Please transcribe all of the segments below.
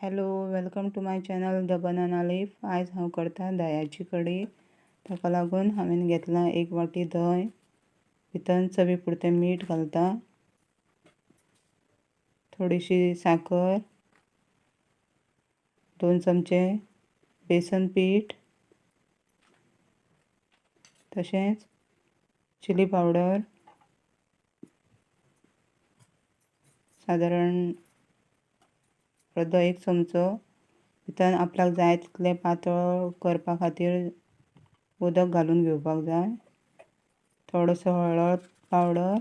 Hello, welcome to my channel the banana leaf. आज हांव करता दह्याची कडी. ताका लागून हांवें घेतला 1 वाटी दही. भितर चवी पुरतें मीठ घालता, थोडीशी साखर, 2 चमचे बेसन पीठ, तशेंच चिली पावडर सादारण अर्दो 1 चमचो. भितर आपल्याक जाय तितलें पातळ करपा खातीर उदक घालून घेवपाक जाय. थोडोसो हळद पावडर.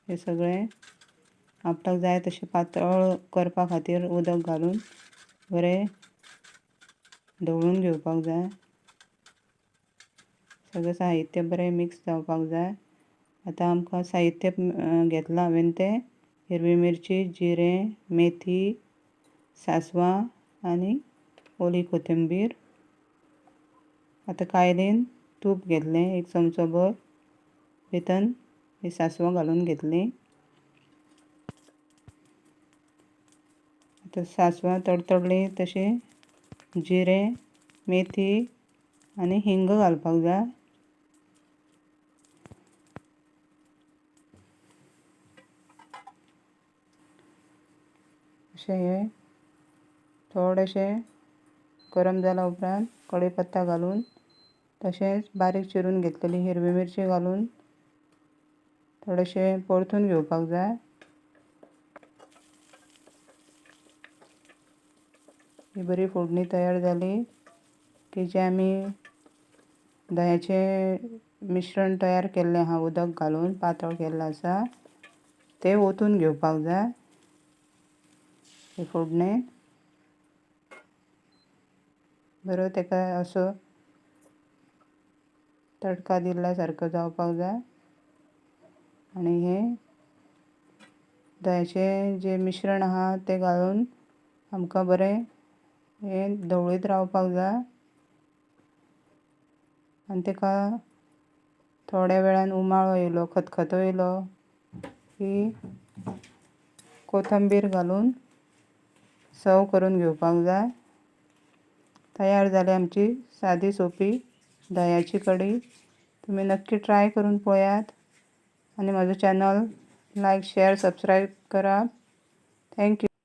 हे सगळें आपल्याक जाय तशें पातळ करपा खातीर उदक घालून बरें ढवळून घेवपाक जाय. सगळें साहित्य बरें मिक्स जावपाक जाय. आतां आमकां साहित्य घेतलां हांवें तें हिरवी मिरची, जिरें, मेथी, सांसवां आनी ओली कोथिंबीर. आतां कायलीन तूप घेतलें 1 चमचो भर. भितर ही सांसवां घालून घेतलीं. आतां सांसवां तडतडलीं तशीं जिरें, मेथी आनी हिंग घालपाक जाय. हे थोडेशें गरम जाला उपरांत कढीपत्ता घालून, तशेंच बारीक चिरून घेतलेली हिरवी मिरची घालून थोडेशें परतून घेवपाक जाय. ही बरी फोडणी तयार जाली की जें आमी दह्याचें मिश्रण तयार केल्लें आहा उदक घालून पातळ केल्लें आसा तें ओतून घेवपाक जाय. हे फोडणेंत बरो ताका असो तडका दिल्या सारको जावपाक जाय. आनी हें दह्याचें जें मिश्रण आहा तें घालून आमकां बरें हें ढवळीत रावपाक जाय. आनी ताका थोड्या वेळान उमाळो येयलो, खतखतो येयलो की कोथंबीर घालून सर्व करून घेवपाक जाय. तयार जाली आमची सादी सोपी दह्याची कडी. तुमी नक्की ट्राय करून पळयात आनी म्हजो चॅनल लायक, शेअर, सबस्क्रायब करात. थँक्यू.